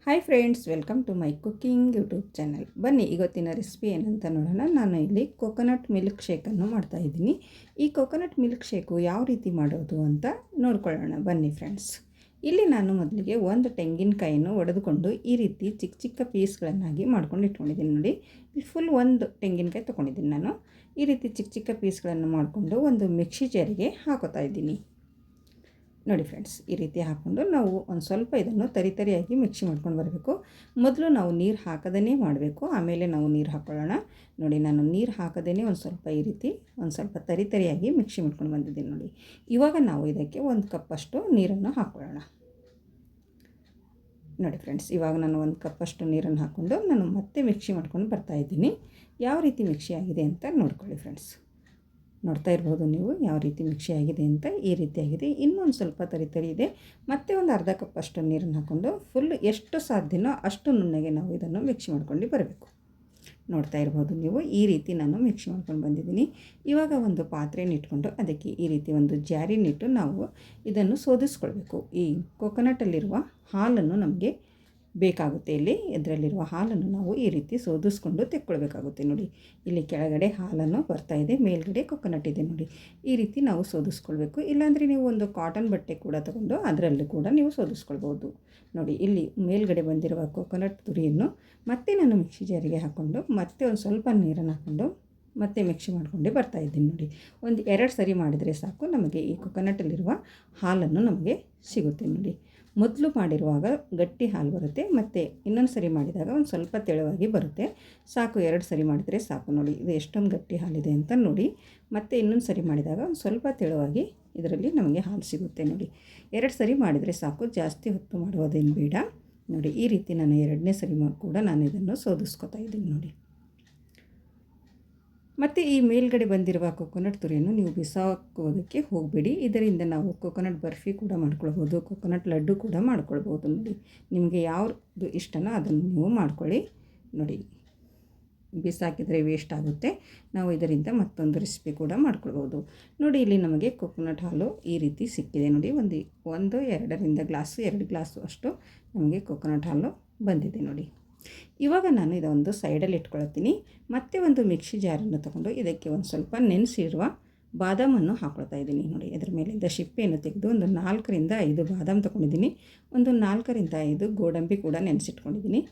Hi friends, welcome to my cooking YouTube channel. ಬನ್ನಿ ಇವತ್ತಿನ recipe ಏನಂತ ನೋಡೋಣ. ನಾನು ಇಲ್ಲಿ ಕೊಕೊನಟ್ ಮಿಲ್ಕ್ ಶೇಕನ್ನು ಮಾಡ್ತಾಯಿದ್ದೀನಿ. ಈ ಕೊಕೊನಟ್ ಮಿಲ್ಕ್ ಶೇಕು ಯಾವ ರೀತಿ ಮಾಡೋದು ಅಂತ ನೋಡ್ಕೊಳ್ಳೋಣ ಬನ್ನಿ ಫ್ರೆಂಡ್ಸ್. ಇಲ್ಲಿ ನಾನು ಮೊದಲಿಗೆ ಒಂದು ತೆಂಗಿನಕಾಯಿಯನ್ನು ಒಡೆದುಕೊಂಡು ಈ ರೀತಿ ಚಿಕ್ಕ ಚಿಕ್ಕ ಪೀಸ್ಗಳನ್ನಾಗಿ ಮಾಡ್ಕೊಂಡು ಇಟ್ಕೊಂಡಿದ್ದೀನಿ. ನೋಡಿ, ಫುಲ್ ಒಂದು ತೆಂಗಿನಕಾಯಿ ತೊಗೊಂಡಿದ್ದೀನಿ ನಾನು. ಈ ರೀತಿ ಚಿಕ್ಕ ಚಿಕ್ಕ ಪೀಸ್ಗಳನ್ನು ಮಾಡಿಕೊಂಡು ಒಂದು ಮಿಕ್ಸಿ ಜಾರಿಗೆ ಹಾಕೋತಾ ಇದ್ದೀನಿ. ನೋಡಿ ಫ್ರೆಂಡ್ಸ್, ಈ ರೀತಿ ಹಾಕ್ಕೊಂಡು ನಾವು ಒಂದು ಸ್ವಲ್ಪ ಇದನ್ನು ತರಿಯಾಗಿ ಮಿಕ್ಸಿ ಮಾಡ್ಕೊಂಡು ಬರಬೇಕು. ಮೊದಲು ನಾವು ನೀರು ಹಾಕದೇ ಮಾಡಬೇಕು, ಆಮೇಲೆ ನಾವು ನೀರು ಹಾಕ್ಕೊಳ್ಳೋಣ. ನೋಡಿ, ನಾನು ನೀರು ಹಾಕದೇ ಒಂದು ಸ್ವಲ್ಪ ಈ ರೀತಿ ಒಂದು ಸ್ವಲ್ಪ ತರಿಯಾಗಿ ಮಿಕ್ಸಿ ಮಾಡ್ಕೊಂಡು ಬಂದಿದ್ದೀನಿ. ನೋಡಿ, ಇವಾಗ ನಾವು ಇದಕ್ಕೆ 1 ಕಪ್ಪಷ್ಟು ನೀರನ್ನು ಹಾಕ್ಕೊಳ್ಳೋಣ. ನೋಡಿ ಫ್ರೆಂಡ್ಸ್, ಇವಾಗ ನಾನು 1 ಕಪ್ಪಷ್ಟು ನೀರನ್ನು ಹಾಕ್ಕೊಂಡು ನಾನು ಮತ್ತೆ ಮಿಕ್ಸಿ ಮಾಡ್ಕೊಂಡು ಬರ್ತಾಯಿದ್ದೀನಿ. ಯಾವ ರೀತಿ ಮಿಕ್ಸಿ ಆಗಿದೆ ಅಂತ ನೋಡ್ಕೊಳ್ಳಿ ಫ್ರೆಂಡ್ಸ್. ನೋಡ್ತಾ ಇರ್ಬೋದು ನೀವು ಯಾವ ರೀತಿ ಮಿಕ್ಸಿ ಆಗಿದೆ ಅಂತ. ಈ ರೀತಿಯಾಗಿದೆ. ಇನ್ನೊಂದು ಸ್ವಲ್ಪ ತರಿ ಇದೆ. ಮತ್ತೆ ಒಂದು ಅರ್ಧ ಕಪ್ಪಷ್ಟು ನೀರನ್ನು ಹಾಕ್ಕೊಂಡು ಫುಲ್ ಎಷ್ಟು ಸಾಧ್ಯನೋ ಅಷ್ಟು ನುಣ್ಣಗೆ ನಾವು ಇದನ್ನು ಮಿಕ್ಸಿ ಮಾಡ್ಕೊಂಡು ಬರಬೇಕು. ನೋಡ್ತಾ ಇರ್ಬೋದು ನೀವು, ಈ ರೀತಿ ನಾನು ಮಿಕ್ಸಿ ಮಾಡ್ಕೊಂಡು ಬಂದಿದ್ದೀನಿ. ಇವಾಗ ಒಂದು ಪಾತ್ರೆನ ಇಟ್ಕೊಂಡು ಅದಕ್ಕೆ ಈ ರೀತಿ ಒಂದು ಜಾರಿನಿಟ್ಟು ನಾವು ಇದನ್ನು ಸೋದಿಸ್ಕೊಳ್ಬೇಕು. ಈ ಕೊಕೊನಟಲ್ಲಿರುವ ಹಾಲನ್ನು ನಮಗೆ ಬೇಕಾಗುತ್ತೆ. ಇದರಲ್ಲಿರುವ ಹಾಲನ್ನು ನಾವು ಈ ರೀತಿ ಸೋದಿಸ್ಕೊಂಡು ತೆಕ್ಕೊಳ್ಬೇಕಾಗುತ್ತೆ. ನೋಡಿ, ಇಲ್ಲಿ ಕೆಳಗಡೆ ಹಾಲನ್ನು ಬರ್ತಾಯಿದೆ, ಮೇಲ್ಗಡೆ ಕೊಕೊನಟ್ ಇದೆ. ನೋಡಿ, ಈ ರೀತಿ ನಾವು ಸೋದಿಸ್ಕೊಳ್ಬೇಕು. ಇಲ್ಲಾಂದರೆ ನೀವು ಒಂದು ಕಾಟನ್ ಬಟ್ಟೆ ಕೂಡ ತಗೊಂಡು ಅದರಲ್ಲೂ ಕೂಡ ನೀವು ಸೋದಿಸ್ಕೊಳ್ಬೋದು. ನೋಡಿ, ಇಲ್ಲಿ ಮೇಲ್ಗಡೆ ಬಂದಿರುವ ಕೊಕೊನಟ್ ತುರಿಯನ್ನು ಮತ್ತೆ ನಾನು ಮಿಕ್ಸಿ ಜಾರಿಗೆ ಹಾಕ್ಕೊಂಡು ಮತ್ತೆ ಒಂದು ಸ್ವಲ್ಪ ನೀರನ್ನು ಹಾಕ್ಕೊಂಡು ಮತ್ತೆ ಮಿಕ್ಸಿ ಮಾಡಿಕೊಂಡೇ ಬರ್ತಾಯಿದ್ದೀನಿ. ನೋಡಿ, ಒಂದು 2 ಸರಿ ಮಾಡಿದರೆ ಸಾಕು, ನಮಗೆ ಈ ಕೊಕೊನಟಲ್ಲಿರುವ ಹಾಲನ್ನು ನಮಗೆ ಸಿಗುತ್ತೆ. ನೋಡಿ, ಮೊದಲು ಮಾಡಿರುವಾಗ ಗಟ್ಟಿ ಹಾಲು ಬರುತ್ತೆ, ಮತ್ತು ಇನ್ನೊಂದು ಸರಿ ಮಾಡಿದಾಗ ಒಂದು ಸ್ವಲ್ಪ ತೆಳುವಾಗಿ ಬರುತ್ತೆ. ಸಾಕು, 2 ಸರಿ ಮಾಡಿದರೆ ಸಾಕು. ನೋಡಿ, ಇದು ಎಷ್ಟೊಂದು ಗಟ್ಟಿ ಹಾಲಿದೆ ಅಂತ ನೋಡಿ. ಮತ್ತು ಇನ್ನೊಂದು ಸರಿ ಮಾಡಿದಾಗ ಒಂದು ಸ್ವಲ್ಪ ತೆಳುವಾಗಿ ಇದರಲ್ಲಿ ನಮಗೆ ಹಾಲು ಸಿಗುತ್ತೆ. ನೋಡಿ, 2 ಸರಿ ಮಾಡಿದರೆ ಸಾಕು, ಜಾಸ್ತಿ ಹೊತ್ತು ಮಾಡುವುದೇನು ಬೇಡ. ನೋಡಿ, ಈ ರೀತಿ ನಾನು 2ನೇ ಸರಿ ಕೂಡ ನಾನು ಇದನ್ನು ಸೋದಿಸ್ಕೊತಾ ಇದ್ದೀನಿ. ನೋಡಿ, ಮತ್ತು ಈ ಮೇಲ್ಗಡೆ ಬಂದಿರುವ ಕೊಕೊನಟ್ ತುರಿಯನ್ನು ನೀವು ಬಿಸಾಕೋದಕ್ಕೆ ಹೋಗಬೇಡಿ. ಇದರಿಂದ ನಾವು ಕೊಕೊನಟ್ ಬರ್ಫಿ ಕೂಡ ಮಾಡ್ಕೊಳ್ಬೋದು, ಕೊಕೊನಟ್ ಲಡ್ಡು ಕೂಡ ಮಾಡ್ಕೊಳ್ಬೋದು. ನೋಡಿ, ನಿಮಗೆ ಯಾವುದು ಇಷ್ಟನೋ ಅದನ್ನು ನೀವು ಮಾಡ್ಕೊಳ್ಳಿ. ನೋಡಿ, ಬಿಸಾಕಿದರೆ ವೇಸ್ಟ್ ಆಗುತ್ತೆ. ನಾವು ಇದರಿಂದ ಮತ್ತೊಂದು ರೆಸಿಪಿ ಕೂಡ ಮಾಡ್ಕೊಳ್ಬೋದು. ನೋಡಿ, ಇಲ್ಲಿ ನಮಗೆ ಕೊಕೊನಟ್ ಹಾಲು ಈ ರೀತಿ ಸಿಕ್ಕಿದೆ. ನೋಡಿ, ಒಂದು 2 ಗ್ಲಾಸು ಅಷ್ಟು ನಮಗೆ ಕೊಕೊನಟ್ ಹಾಲು ಬಂದಿದೆ. ನೋಡಿ, ಇವಾಗ ನಾನು ಇದೊಂದು ಸೈಡಲ್ಲಿ ಇಟ್ಕೊಳ್ತೀನಿ. ಮತ್ತೆ ಒಂದು ಮಿಕ್ಸಿ ಜಾರನ್ನು ತಗೊಂಡು ಇದಕ್ಕೆ ಒಂದು ಸ್ವಲ್ಪ ನೆನೆಸಿರುವ ಬಾದಾಮನ್ನು ಹಾಕ್ಕೊಳ್ತಾ ಇದ್ದೀನಿ. ನೋಡಿ, ಅದರ ಮೇಲಿಂದ ಸಿಪ್ಪೆಯನ್ನು ತೆಗೆದು ಒಂದು 4ರಿಂದ 5 ಬಾದಾಮ್ ತೊಗೊಂಡಿದ್ದೀನಿ. ಒಂದು 4ರಿಂದ 5 ಗೋಡಂಬಿ ಕೂಡ ನೆನೆಸಿಟ್ಕೊಂಡಿದ್ದೀನಿ.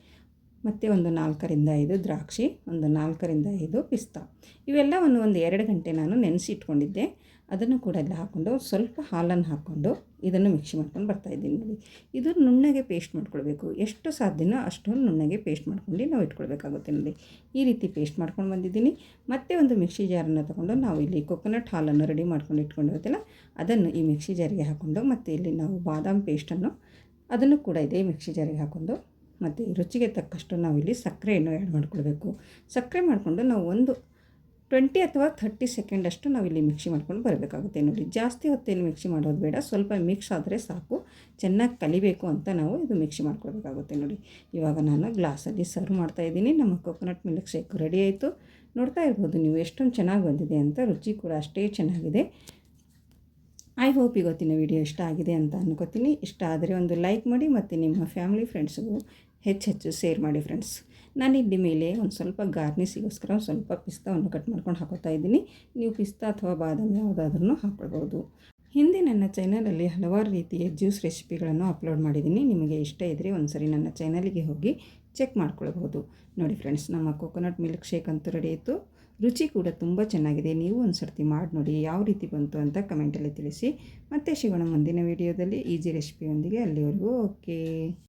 ಮತ್ತು ಒಂದು 4ರಿಂದ 5 ದ್ರಾಕ್ಷಿ, ಒಂದು 4ರಿಂದ 5 ಪಿಸ್ತಾ, ಇವೆಲ್ಲವನ್ನು ಒಂದು 2 ಗಂಟೆ ನಾನು ನೆನೆಸಿ ಇಟ್ಕೊಂಡಿದ್ದೆ. ಅದನ್ನು ಕೂಡ ಎಲ್ಲ ಹಾಕ್ಕೊಂಡು ಸ್ವಲ್ಪ ಹಾಲನ್ನು ಹಾಕ್ಕೊಂಡು ಇದನ್ನು ಮಿಕ್ಸಿ ಮಾಡ್ಕೊಂಡು ಬರ್ತಾಯಿದ್ದೀನಿ. ನೋಡಿ, ಇದು ನುಣ್ಣಗೆ ಪೇಸ್ಟ್ ಮಾಡ್ಕೊಳ್ಬೇಕು. ಎಷ್ಟು ಸಾಧ್ಯನೋ ಅಷ್ಟು ನುಣ್ಣಗೆ ಪೇಸ್ಟ್ ಮಾಡ್ಕೊಂಡು ನಾವು ಇಟ್ಕೊಳ್ಬೇಕಾಗುತ್ತೆ. ನೋಡಿ, ಈ ರೀತಿ ಪೇಸ್ಟ್ ಮಾಡ್ಕೊಂಡು ಬಂದಿದ್ದೀನಿ. ಮತ್ತೆ ಒಂದು ಮಿಕ್ಸಿ ಜಾರನ್ನು ತೊಗೊಂಡು ನಾವು ಇಲ್ಲಿ ಕೊಕೊನಟ್ ಹಾಲನ್ನು ರೆಡಿ ಮಾಡ್ಕೊಂಡು ಇಟ್ಕೊಂಡಿರುತ್ತಲ್ಲ ಅದನ್ನು ಈ ಮಿಕ್ಸಿ ಜಾರಿಗೆ ಹಾಕ್ಕೊಂಡು, ಮತ್ತು ಇಲ್ಲಿ ನಾವು ಬಾದಾಮ್ ಪೇಸ್ಟನ್ನು ಅದನ್ನು ಕೂಡ ಇದೇ ಮಿಕ್ಸಿ ಜಾರಿಗೆ ಹಾಕ್ಕೊಂಡು, ಮತ್ತು ರುಚಿಗೆ ತಕ್ಕಷ್ಟು ನಾವಿಲ್ಲಿ ಸಕ್ಕರೆಯನ್ನು ಆ್ಯಡ್ ಮಾಡ್ಕೊಳ್ಬೇಕು. ಸಕ್ಕರೆ ಮಾಡಿಕೊಂಡು ನಾವು ಒಂದು 20 ಅಥವಾ 30 ಸೆಕೆಂಡಷ್ಟು ನಾವಿಲ್ಲಿ ಮಿಕ್ಸಿ ಮಾಡ್ಕೊಂಡು ಬರಬೇಕಾಗುತ್ತೆ. ನೋಡಿ, ಜಾಸ್ತಿ ಹೊತ್ತೇನು ಮಿಕ್ಸಿ ಮಾಡೋದು ಬೇಡ, ಸ್ವಲ್ಪ ಮಿಕ್ಸ್ ಆದರೆ ಸಾಕು. ಚೆನ್ನಾಗಿ ಕಲಿಬೇಕು ಅಂತ ನಾವು ಇದು ಮಿಕ್ಸಿ ಮಾಡ್ಕೊಳ್ಬೇಕಾಗುತ್ತೆ. ನೋಡಿ, ಇವಾಗ ನಾನು ಗ್ಲಾಸಲ್ಲಿ ಸರ್ವ್ ಮಾಡ್ತಾಯಿದ್ದೀನಿ. ನಮ್ಮ ಕೊಕೊನಟ್ ಮಿಲ್ಕ್ ಶೇಕ್ ರೆಡಿ ಆಯಿತು. ನೋಡ್ತಾ ಇರ್ಬೋದು ನೀವು ಎಷ್ಟೊಂದು ಚೆನ್ನಾಗಿ ಬಂದಿದೆ ಅಂತ. ರುಚಿ ಕೂಡ ಅಷ್ಟೇ ಚೆನ್ನಾಗಿದೆ. ಐ ಹೋಪ್ ಇವತ್ತಿನ ವಿಡಿಯೋ ಇಷ್ಟ ಆಗಿದೆ ಅಂತ ಅನ್ಕೋತೀನಿ. ಇಷ್ಟ ಆದರೆ ಒಂದು ಲೈಕ್ ಮಾಡಿ, ಮತ್ತು ನಿಮ್ಮ ಫ್ಯಾಮಿಲಿ ಫ್ರೆಂಡ್ಸ್ಗೂ ಹೆಚ್ಚು ಶೇರ್ ಮಾಡಿ ಫ್ರೆಂಡ್ಸ್. ನಾನಿಲ್ಲಿ ಮೇಲೆ ಒಂದು ಸ್ವಲ್ಪ ಗಾರ್ನಿಸಿಗೋಸ್ಕರ ಒಂದು ಸ್ವಲ್ಪ ಪಿಸ್ತಾವನ್ನು ಕಟ್ ಮಾಡ್ಕೊಂಡು ಹಾಕೋತಾ ಇದ್ದೀನಿ. ನೀವು ಪಿಸ್ತಾ ಅಥವಾ ಬಾದಾಮಿ ಯಾವುದಾದ್ರೂ ಹಾಕ್ಕೊಳ್ಬೋದು. ಹಿಂದೆ ನನ್ನ ಚಾನಲಲ್ಲಿ ಹಲವಾರು ರೀತಿಯ ಜ್ಯೂಸ್ ರೆಸಿಪಿಗಳನ್ನು ಅಪ್ಲೋಡ್ ಮಾಡಿದ್ದೀನಿ. ನಿಮಗೆ ಇಷ್ಟ ಇದ್ದರೆ ಒಂದು ಸರಿ ನನ್ನ ಚಾನಲಿಗೆ ಹೋಗಿ ಚೆಕ್ ಮಾಡ್ಕೊಳ್ಬೋದು. ನೋಡಿ ಫ್ರೆಂಡ್ಸ್, ನಮ್ಮ ಕೊಕೊನಟ್ ಮಿಲ್ಕ್ ಶೇಕ್ ಅಂತೂ ರೆಡಿ ಆಯಿತು. ರುಚಿ ಕೂಡ ತುಂಬ ಚೆನ್ನಾಗಿದೆ. ನೀವು ಒಂದು ಸರ್ತಿ ಮಾಡಿ ನೋಡಿ, ಯಾವ ರೀತಿ ಬಂತು ಅಂತ ಕಮೆಂಟಲ್ಲಿ ತಿಳಿಸಿ. ಮತ್ತೆ ಸಿಗೋಣ ಮುಂದಿನ ವಿಡಿಯೋದಲ್ಲಿ ಈಜಿ ರೆಸಿಪಿಯೊಂದಿಗೆ. ಅಲ್ಲಿವರೆಗೂ ಓಕೆ.